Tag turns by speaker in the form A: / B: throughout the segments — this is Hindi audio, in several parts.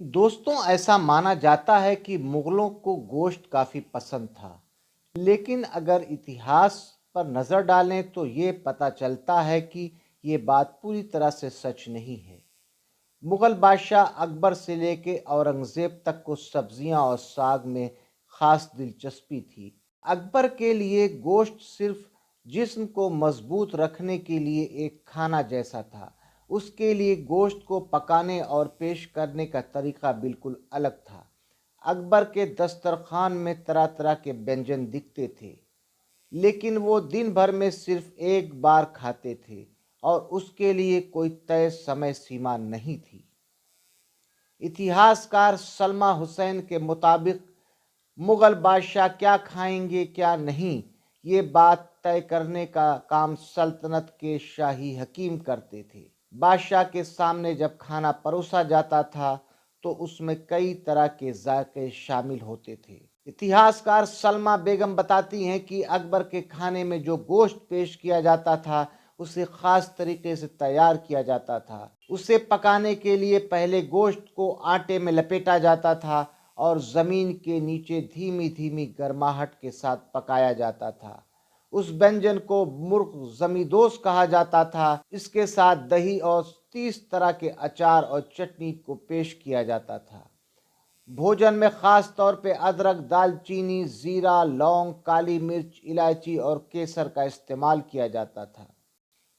A: दोस्तों, ऐसा माना जाता है कि मुगलों को गोश्त काफ़ी पसंद था, लेकिन अगर इतिहास पर नज़र डालें तो ये पता चलता है कि ये बात पूरी तरह से सच नहीं है। मुगल बादशाह अकबर से लेके औरंगज़ेब तक को सब्जियां और साग में ख़ास दिलचस्पी थी। अकबर के लिए गोश्त सिर्फ जिस्म को मजबूत रखने के लिए एक खाना जैसा था। उसके लिए गोश्त को पकाने और पेश करने का तरीका बिल्कुल अलग था। अकबर के दस्तरखान में तरह तरह के व्यंजन दिखते थे, लेकिन वो दिन भर में सिर्फ एक बार खाते थे और उसके लिए कोई तय समय सीमा नहीं थी। इतिहासकार सलमा हुसैन के मुताबिक मुगल बादशाह क्या खाएंगे क्या नहीं, ये बात तय करने का काम सल्तनत के शाही हकीम करते थे। बादशाह के सामने जब खाना परोसा जाता था तो उसमें कई तरह के जायके शामिल होते थे। इतिहासकार सलमा बेगम बताती हैं कि अकबर के खाने में जो गोश्त पेश किया जाता था उसे ख़ास तरीके से तैयार किया जाता था। उसे पकाने के लिए पहले गोश्त को आटे में लपेटा जाता था और ज़मीन के नीचे धीमी धीमी गर्माहट के साथ पकाया जाता था। उस व्यंजन को मुर्ग जमीदोस कहा जाता था। इसके साथ दही और 30 तरह के अचार और चटनी को पेश किया जाता था। भोजन में ख़ास तौर पे अदरक, दालचीनी, ज़ीरा, लौंग, काली मिर्च, इलायची और केसर का इस्तेमाल किया जाता था।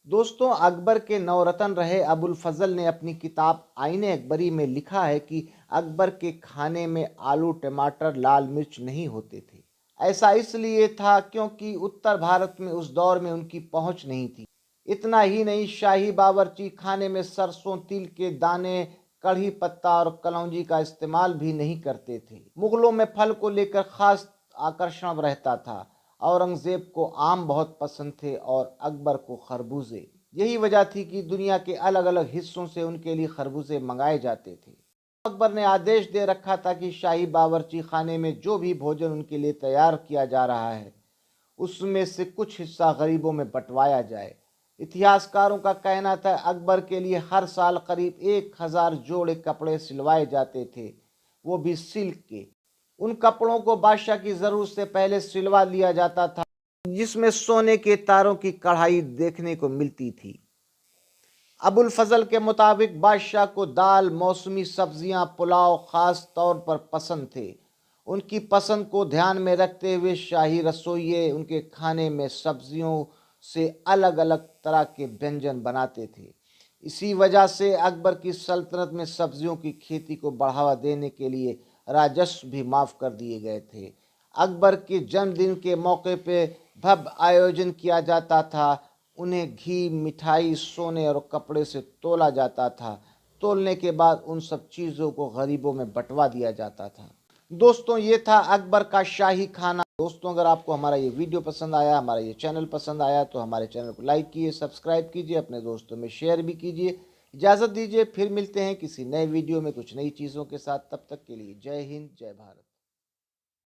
A: दोस्तों, अकबर के नौरतन रहे अबुल फजल ने अपनी किताब आईने अकबरी में लिखा है कि अकबर के खाने में आलू, टमाटर, लाल मिर्च नहीं होते थे। ऐसा इसलिए था क्योंकि उत्तर भारत में उस दौर में उनकी पहुंच नहीं थी। इतना ही नहीं, शाही बावर्ची खाने में सरसों, तिल के दाने, कढ़ी पत्ता और कलौंजी का इस्तेमाल भी नहीं करते थे। मुगलों में फल को लेकर खास आकर्षण रहता था। औरंगज़ेब को आम बहुत पसंद थे और अकबर को खरबूजे। यही वजह थी कि दुनिया के अलग अलग हिस्सों से उनके लिए खरबूजे मंगाए जाते थे। अकबर ने आदेश दे रखा था कि शाही बावर्ची खाने में जो भी भोजन उनके लिए तैयार किया जा रहा है उसमें से कुछ हिस्सा गरीबों में बंटवाया जाए। इतिहासकारों का कहना था अकबर के लिए हर साल करीब 1000 जोड़े कपड़े सिलवाए जाते थे, वो भी सिल्क के। उन कपड़ों को बादशाह की ज़रूरत से पहले सिलवा लिया जाता था, जिसमें सोने के तारों की कढ़ाई देखने को मिलती थी। अबुल फजल के मुताबिक बादशाह को दाल, मौसमी सब्जियां, पुलाव खास तौर पर पसंद थे। उनकी पसंद को ध्यान में रखते हुए शाही रसोइये उनके खाने में सब्जियों से अलग अलग तरह के व्यंजन बनाते थे। इसी वजह से अकबर की सल्तनत में सब्जियों की खेती को बढ़ावा देने के लिए राजस्व भी माफ़ कर दिए गए थे। अकबर के जन्मदिन के मौके पे भव्य आयोजन किया जाता था। उन्हें घी, मिठाई, सोने और कपड़े से तोला जाता था। तोलने के बाद उन सब चीज़ों को गरीबों में बंटवा दिया जाता था। दोस्तों, ये था अकबर का शाही खाना। दोस्तों, अगर आपको हमारा ये वीडियो पसंद आया, हमारा ये चैनल पसंद आया तो हमारे चैनल को लाइक कीजिए, सब्सक्राइब कीजिए, अपने दोस्तों में शेयर भी कीजिए। इजाज़त दीजिए, फिर मिलते हैं किसी नए वीडियो में कुछ नई चीज़ों के साथ। तब तक के लिए जय हिंद, जय भारत।